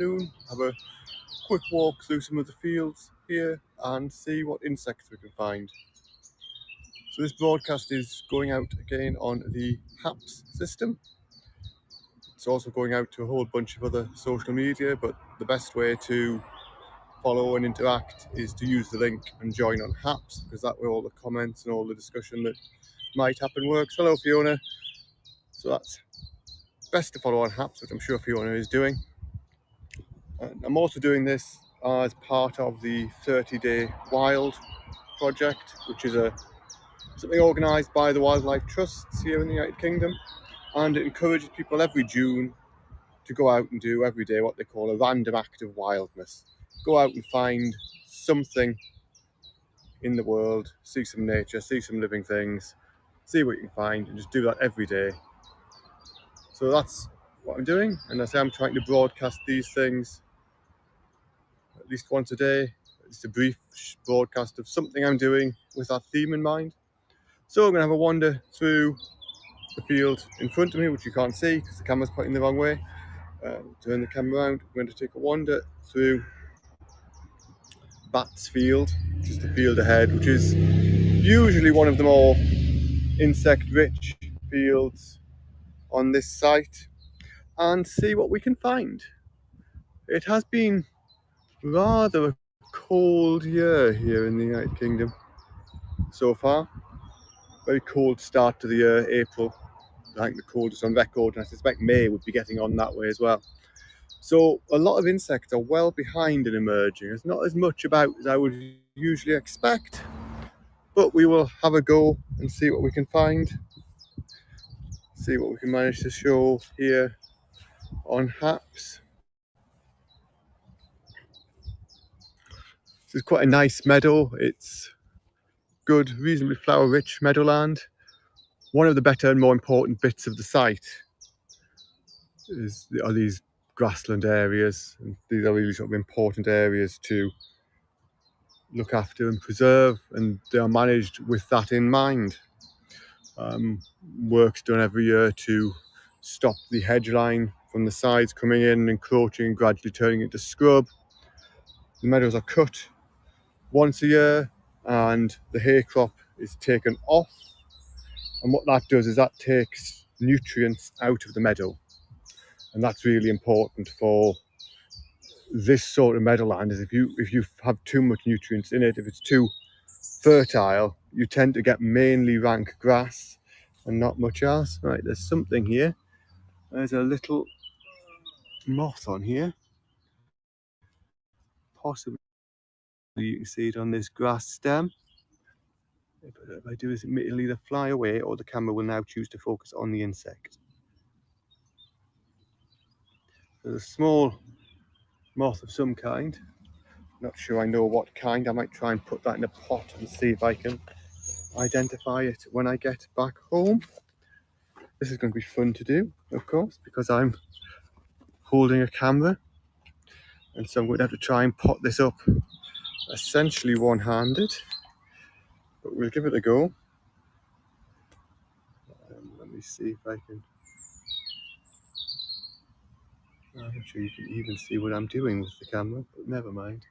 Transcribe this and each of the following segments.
have a quick walk through some of the fields here and see what insects we can find. So this broadcast is going out again on the HAPS system. It's also going out to a whole bunch of other social media, but the best way to follow and interact is to use the link and join on HAPS, because that way all the comments and all the discussion that might happen works. Hello Fiona. So that's best to follow on HAPS, which I'm sure Fiona is doing. And I'm also doing this as part of the 30-day wild project, which is something organised by the wildlife trusts here in the United Kingdom, and it encourages people every June to go out and do every day what they call a random act of wildness. Go out and find something in the world, see some nature, see some living things, see what you can find, and just do that every day. So that's what I'm doing, and as I say, I'm trying to broadcast these things at least once a day. It's a brief broadcast of something I'm doing with that theme in mind. So I'm going to have a wander through the field in front of me, which you can't see because the camera's pointing the wrong way. Turn the camera around. I'm going to take a wander through Bats Field, which is the field ahead, which is usually one of the more insect-rich fields on this site, and see what we can find. It has been rather a cold year here in the United Kingdom so far. Very cold start to the year, April. I think the coldest on record, and I suspect May would be getting on that way as well. So a lot of insects are well behind in emerging. There's not as much about as I would usually expect, but we will have a go and see what we can find, see what we can manage to show here on HAPS. This is quite a nice meadow. It's good, reasonably flower-rich meadowland. One of the better and more important bits of the site are these grassland areas, and these are really sort of important areas to look after and preserve, and they are managed with that in mind. Work's done every year to stop the hedge line from the sides coming in and encroaching and gradually turning into scrub. The meadows are cut once a year and the hay crop is taken off, and what that does is that takes nutrients out of the meadow, and that's really important for this sort of meadowland. Is if you have too much nutrients in it, if it's too fertile, you tend to get mainly rank grass and not much else. Right, there's something here. There's a little moth on here, possibly you can see it on this grass stem. If I do this, it'll either fly away or the camera will now choose to focus on the insect. There's a small moth of some kind. Not sure I know what kind. I might try and put that in a pot and see if I can identify it when I get back home. This is going to be fun to do, of course, because I'm holding a camera, and so I'm going to have to try and pot this up essentially one-handed, but we'll give it a go. Let me see if I can. I'm not sure you can even see what I'm doing with the camera, but never mind.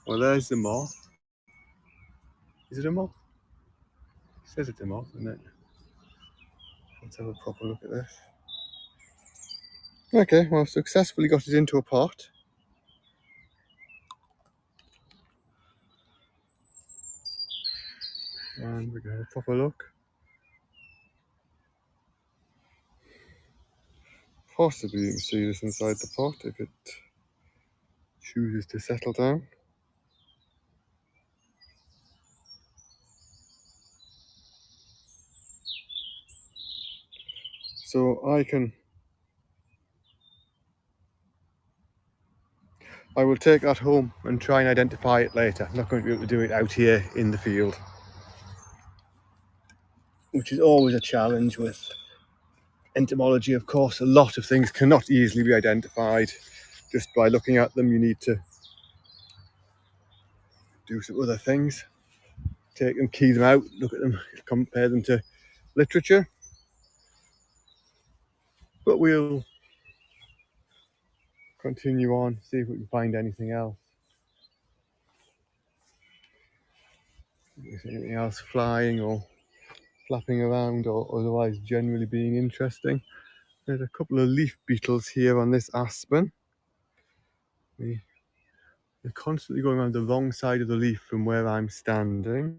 Well, there's the moth. Is it a moth? It says it's a moth, isn't it? Let's have a proper look at this. Okay, well, I've successfully got it into a pot. And we're going to have a proper look. Possibly you can see this inside the pot if it chooses to settle down. So I will take that home and try and identify it later. I'm not going to be able to do it out here in the field, which is always a challenge with entomology. Of course, a lot of things cannot easily be identified just by looking at them. You need to do some other things, take them, key them out, look at them, compare them to literature. but we'll continue on, see if we can find anything else. Is anything else flying or flapping around or otherwise generally being interesting? There's a couple of leaf beetles here on this aspen. They're constantly going around the wrong side of the leaf from where I'm standing.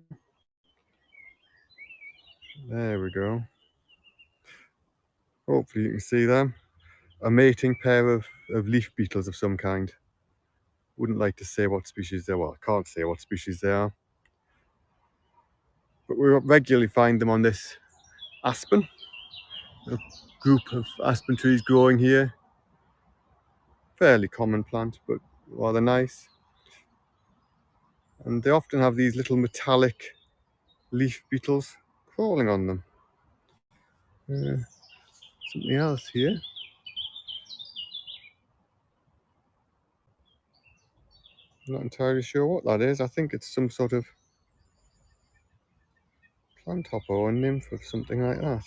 There we go. Hopefully you can see them. A mating pair of leaf beetles of some kind. Wouldn't like to say what species they are. Well, I can't say what species they are. But we regularly find them on this aspen. A group of aspen trees growing here. Fairly common plant, but rather nice. And they often have these little metallic leaf beetles crawling on them. Something else here. I'm not entirely sure what that is. I think it's some sort of plant hopper or nymph or something like that.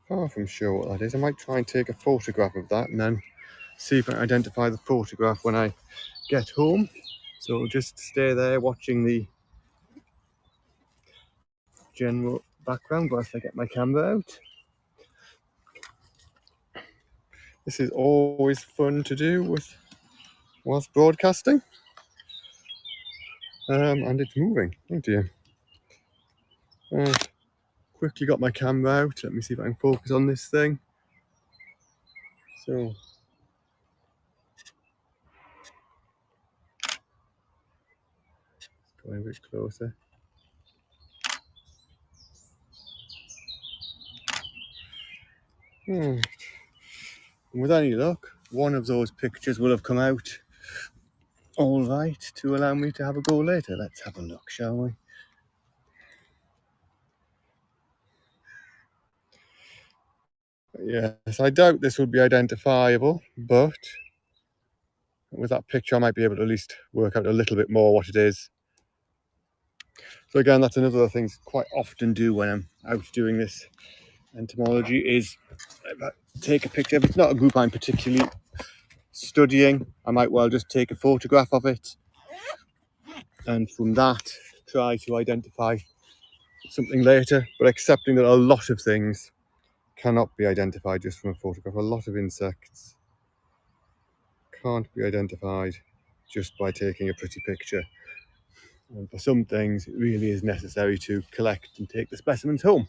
Far from sure what that is. I might try and take a photograph of that and then see if I can identify the photograph when I get home. So just stay there watching the general background whilst I get my camera out. This is always fun to do whilst broadcasting. And it's moving. Oh dear. Quickly got my camera out. Let me see if I can focus on this thing. So going a bit closer. And with any luck, one of those pictures will have come out all right to allow me to have a go later. Let's have a look, shall we? Yes, I doubt this will be identifiable, but with that picture I might be able to at least work out a little bit more what it is. So again, that's another of the things I quite often do when I'm out doing this entomology is take a picture. If it's not a group I'm particularly studying, I might well just take a photograph of it and from that try to identify something later, but accepting that a lot of things cannot be identified just from a photograph. A lot of insects can't be identified just by taking a pretty picture. And for some things, it really is necessary to collect and take the specimens home,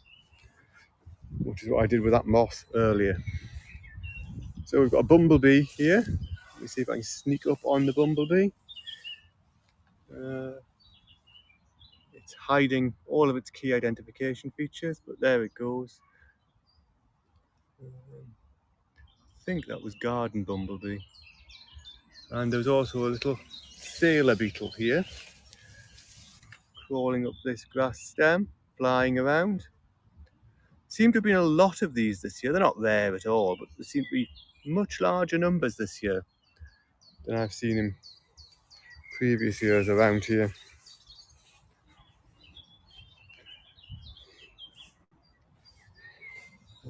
which is what I did with that moth earlier. So we've got a bumblebee here. Let me see if I can sneak up on the bumblebee. It's hiding all of its key identification features, but there it goes. I think that was garden bumblebee. And there's also a little sailor beetle here, crawling up this grass stem, flying around. Seem to have been a lot of these this year. They're not rare at all, but there seem to be much larger numbers this year than I've seen in previous years around here.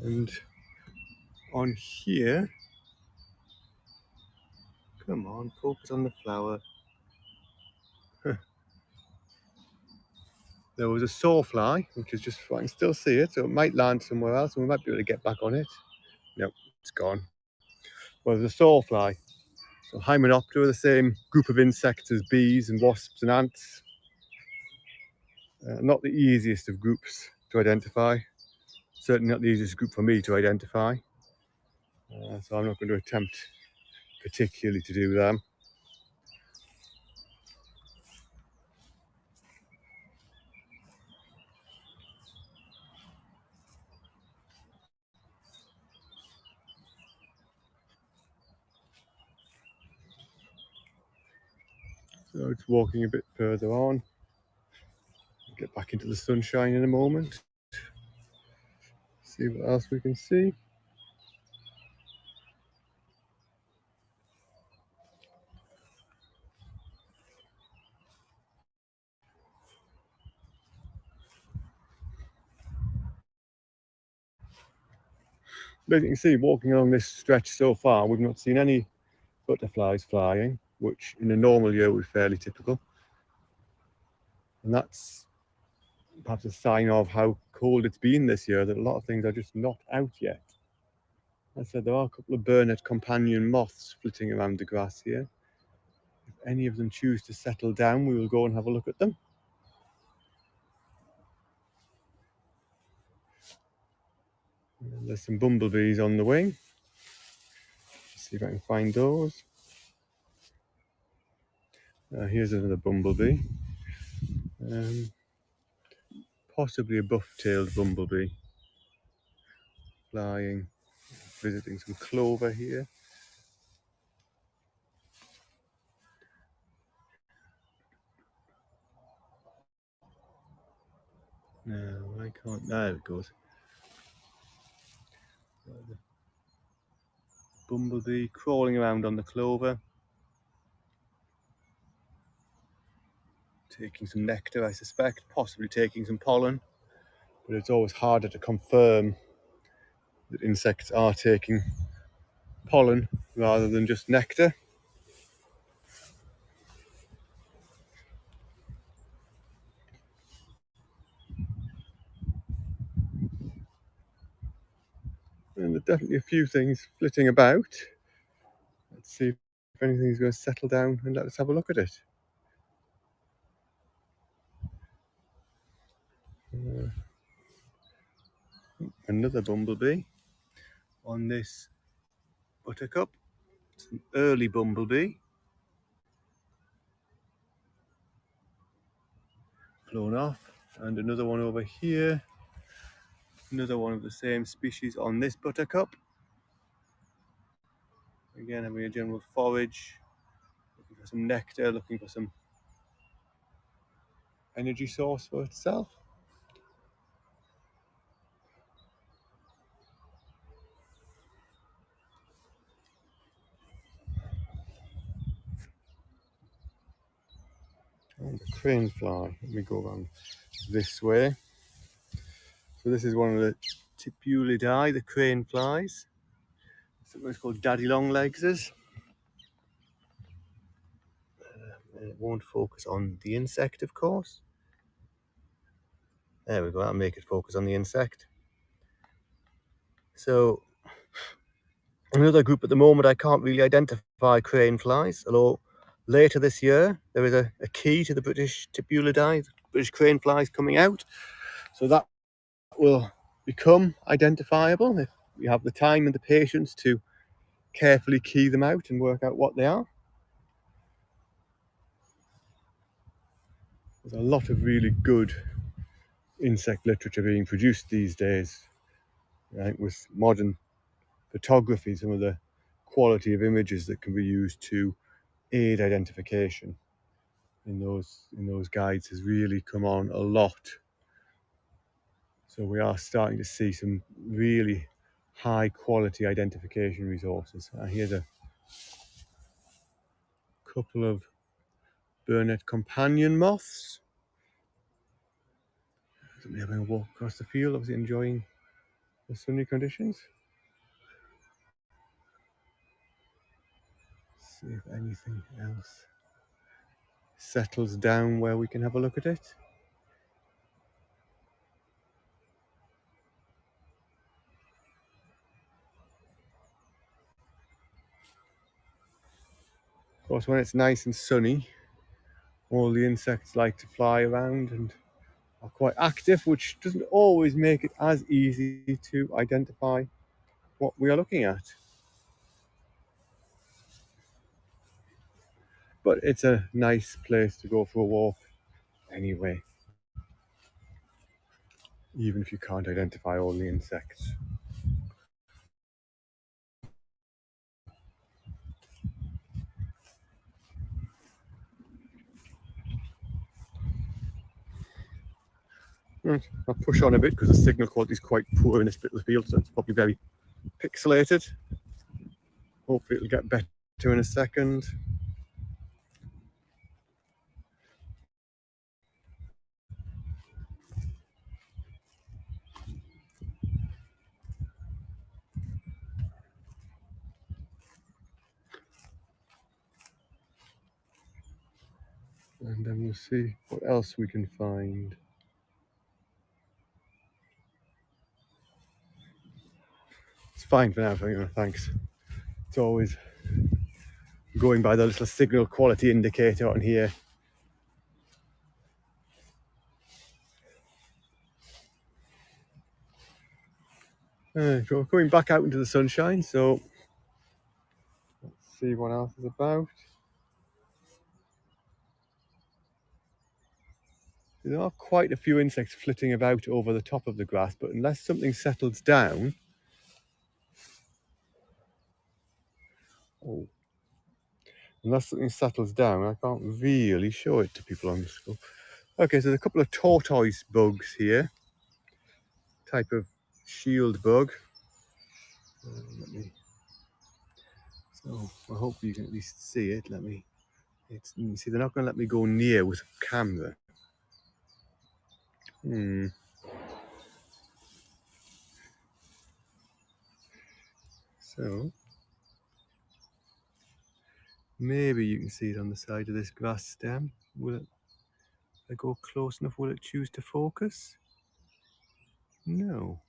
And on here, come on, focus on the flower. There was a sawfly, which is just, I can still see it, so it might land somewhere else and we might be able to get back on it. Nope, it's gone. Well, there's a sawfly. So Hymenoptera, the same group of insects as bees and wasps and ants. Not the easiest of groups to identify. Certainly not the easiest group for me to identify. So I'm not going to attempt particularly to do them. So it's walking a bit further on. Get back into the sunshine in a moment. See what else we can see. But as you can see, walking along this stretch so far, we've not seen any butterflies flying, which in a normal year would be fairly typical. And that's perhaps a sign of how cold it's been this year, that a lot of things are just not out yet. As I said, there are a couple of Burnet companion moths flitting around the grass here. If any of them choose to settle down, we will go and have a look at them. And there's some bumblebees on the wing. See if I can find those. Here's another bumblebee. Possibly a buff-tailed bumblebee. Flying, visiting some clover here. No, I can't. There it goes. Bumblebee crawling around on the clover. Taking some nectar, I suspect, possibly taking some pollen. But it's always harder to confirm that insects are taking pollen rather than just nectar. And there's definitely a few things flitting about. Let's see if anything's going to settle down and let us have a look at it. Another bumblebee on this buttercup. It's an early bumblebee. Flown off. And another one over here. Another one of the same species on this buttercup. Again, having a general forage, looking for some nectar, looking for some energy source for itself. And the crane fly. Let me go around this way. So this is one of the Tipulidae, the crane flies. Something's called daddy long legses. It won't focus on the insect, of course. There we go, that'll make it focus on the insect. So another group at the moment I can't really identify crane flies, although later this year there is a key to the British Tipulidae, British crane flies coming out. So that will become identifiable if we have the time and the patience to carefully key them out and work out what they are. There's a lot of really good insect literature being produced these days. I think with modern photography, some of the quality of images that can be used to aid identification in those guides has really come on a lot. So we are starting to see some really high quality identification resources. Here's a couple of Burnet companion moths. Somebody having a walk across the field, obviously enjoying the sunny conditions. See if anything else settles down where we can have a look at it. Of course, when it's nice and sunny, all the insects like to fly around and are quite active, which doesn't always make it as easy to identify what we are looking at. But it's a nice place to go for a walk anyway, even if you can't identify all the insects. Right, I'll push on a bit because the signal quality is quite poor in this bit of the field, so it's probably very pixelated. Hopefully it'll get better in a second. And then we'll see what else we can find. It's fine for now, thanks. It's always going by the little signal quality indicator on here. So going back out into the sunshine, so let's see what else is about. There are quite a few insects flitting about over the top of the grass, but unless something settles down... Unless something settles down, I can't really show it to people on the scope. Okay, so there's a couple of tortoise bugs here. Type of shield bug. So I hope you can at least see it. You see, they're not going to let me go near with a camera. So maybe you can see it on the side of this grass stem. Will it, if I go close enough, will it choose to focus? No.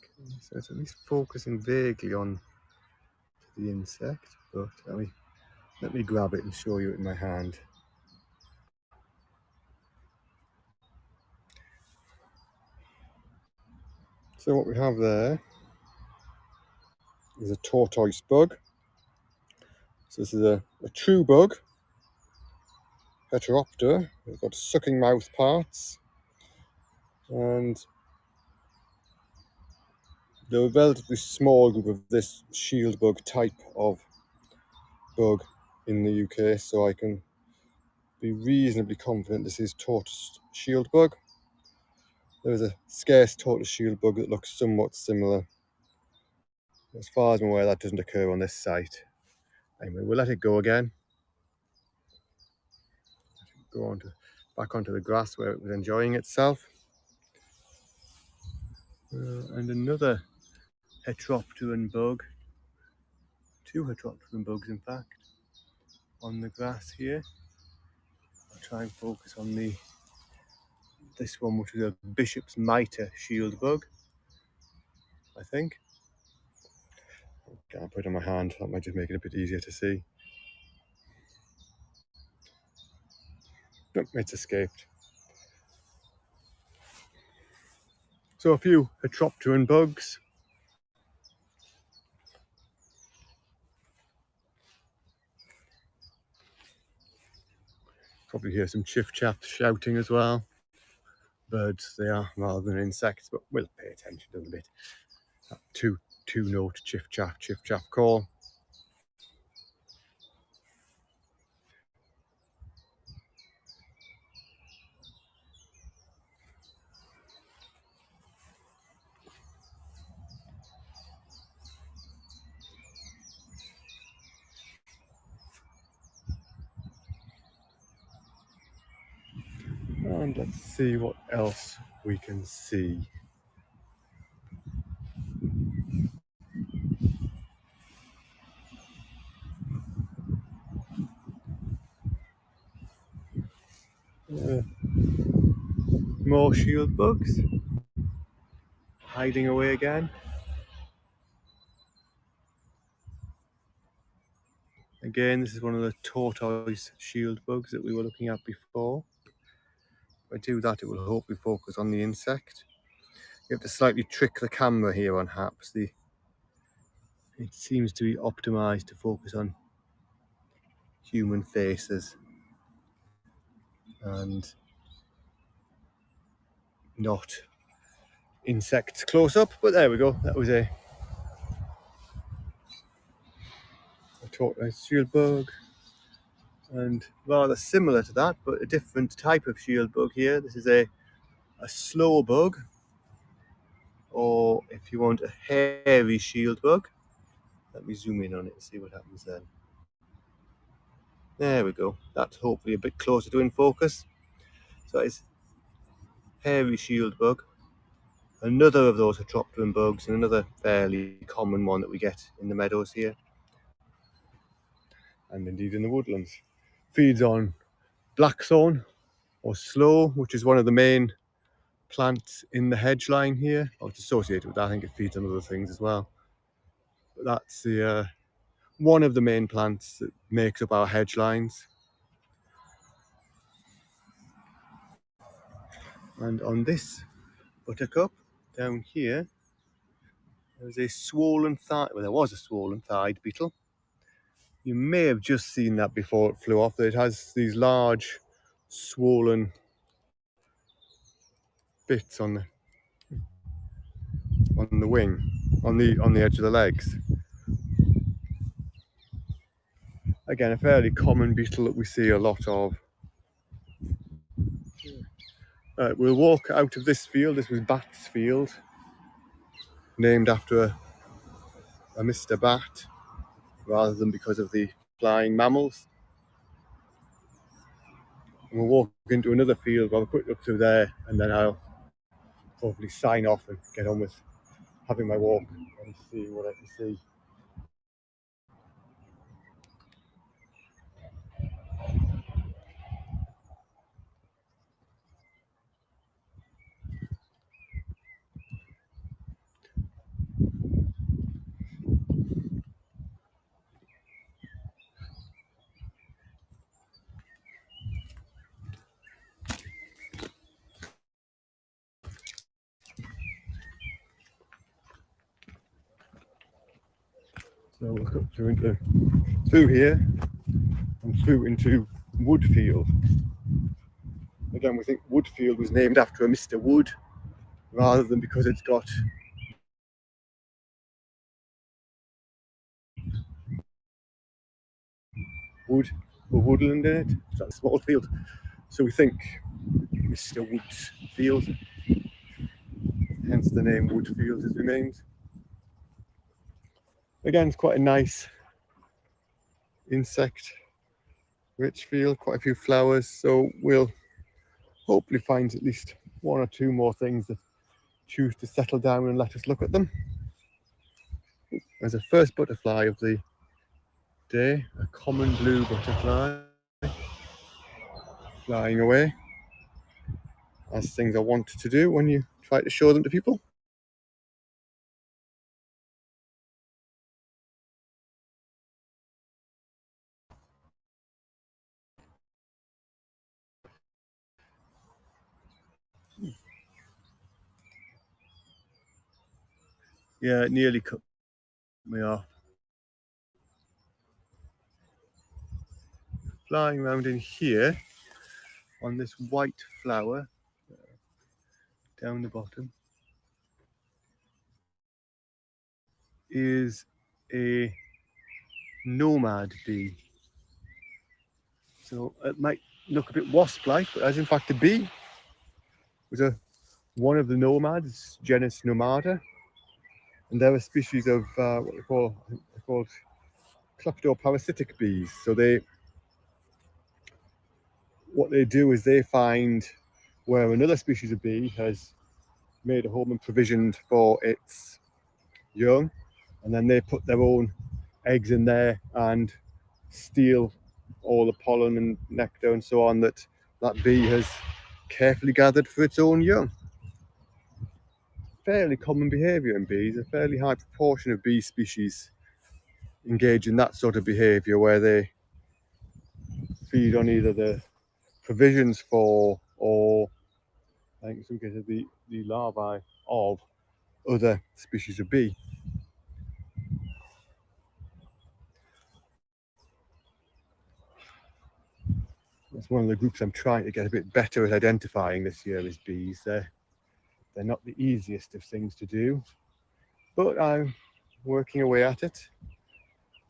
Okay, so it's at least focusing vaguely on the insect, but let me grab it and show you it in my hand. So what we have there is a tortoise bug. So this is a true bug, heteropter. It's got sucking mouth parts, and they're a relatively small group of this shield bug type of bug in the UK, so I can be reasonably confident this is Tortoise Shield Bug. There is a scarce Tortoise Shield Bug that looks somewhat similar. As far as I'm aware, that doesn't occur on this site. Anyway, we'll let it go again. Go back onto the grass where it was enjoying itself. And another heteropteran bug, two heteropteran bugs in fact, on the grass here. I'll try and focus on this one, which is a bishop's mitre shield bug, I think. Okay, I'll put it in my hand, that might just make it a bit easier to see. Nope, it's escaped. So a few heteropteran bugs. Probably hear some chiff-chaff shouting as well. Birds they are rather than insects, but we'll pay attention to them a bit. That two-note chiff-chaff call. And let's see what else we can see. More shield bugs. Hiding away again. Again, this is one of the tortoise shield bugs that we were looking at before. If I do that, it will hopefully focus on the insect. You have to slightly trick the camera here on HAPS. It seems to be optimized to focus on human faces and not insects close up, but there we go. That was a tortoise shield bug, and rather similar to that, but a different type of shield bug here. This is a slow bug, or if you want, a hairy shield bug. Let me zoom in on it and see what happens then. There we go. That's hopefully a bit closer to in focus. So it's hairy shield bug, another of those Atroptron bugs, and another fairly common one that we get in the meadows here, and indeed in the woodlands. Feeds on blackthorn or sloe, which is one of the main plants in the hedge line here. Oh, it's associated with that. I think it feeds on other things as well. But that's the one of the main plants that makes up our hedge lines. And on this buttercup down here, there's a swollen thigh. Well, there was a swollen thighed beetle. You may have just seen that before it flew off. It has these large, swollen bits on the wing, on the edge of the legs. Again, a fairly common beetle that we see a lot of. We'll walk out of this field. This was Bat's field, named after a Mr. Bat, rather than because of the flying mammals. And we'll walk into another field. I'll have a quick look through there, and then I'll probably sign off and get on with having my walk and see what I can see. So we'll go through here and through into Woodfield. Again, we think Woodfield was named after a Mr. Wood, rather than because it's got wood or woodland in it. It's a small field. So we think Mr. Wood's field, hence the name Woodfield has remained. Again, it's quite a nice insect rich field, quite a few flowers, so we'll hopefully find at least one or two more things that choose to settle down and let us look at them. There's a first butterfly of the day, a common blue butterfly, flying away, as things are wont to do when you try to show them to people. Yeah, it nearly cut me off. Flying around in here on this white flower down the bottom is a nomad bee. So it might look a bit wasp-like, but as in fact a bee. It was one of the nomads, genus Nomada, and they're a species of what they're called Parasitic bees. So what they do is they find where another species of bee has made a home and provisioned for its young, and then they put their own eggs in there and steal all the pollen and nectar and so on that bee has carefully gathered for its own young. Fairly common behaviour in bees. A fairly high proportion of bee species engage in that sort of behaviour, where they feed on either the provisions for, or I think in some cases the larvae of other species of bee. That's one of the groups I'm trying to get a bit better at identifying this year, is bees. They're not the easiest of things to do, but I'm working away at it.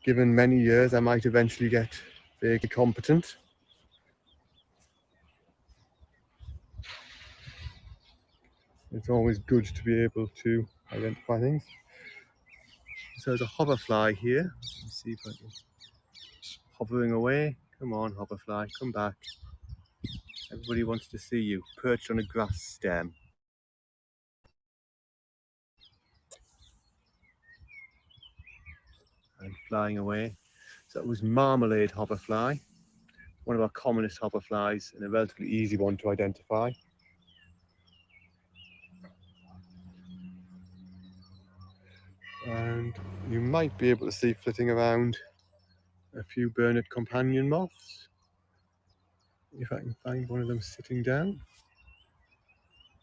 Given many years, I might eventually get vaguely competent. It's always good to be able to identify things. So there's a hoverfly here. Let's see if I can, hovering away. Come on, hoverfly, come back. Everybody wants to see you, perched on a grass stem. And flying away. So that was Marmalade Hoverfly, one of our commonest hoverflies and a relatively easy one to identify. And you might be able to see flitting around a few Burnet companion moths. If I can find one of them sitting down.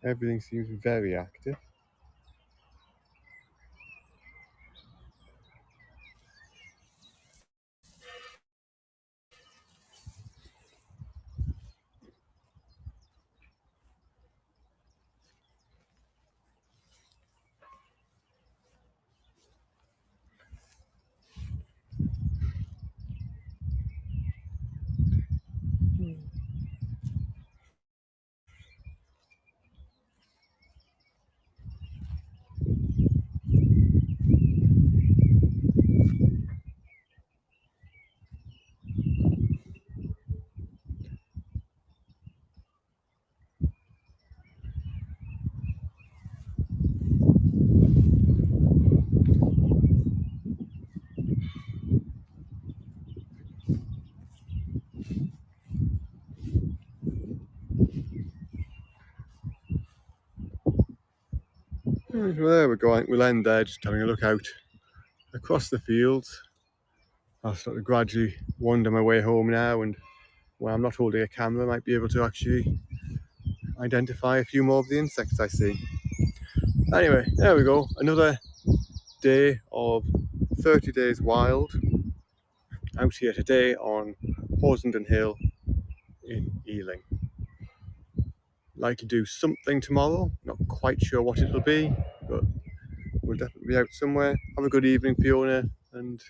Everything seems very active. Well, there we go. We'll end there, just having a look out across the fields. I'll sort of gradually wander my way home now, and when I'm not holding a camera, I might be able to actually identify a few more of the insects I see. Anyway, there we go. Another day of 30 Days Wild out here today on Horsenden Hill in Ealing. Like to do something tomorrow, not quite sure what it'll be, but we'll definitely be out somewhere. Have a good evening, Fiona, and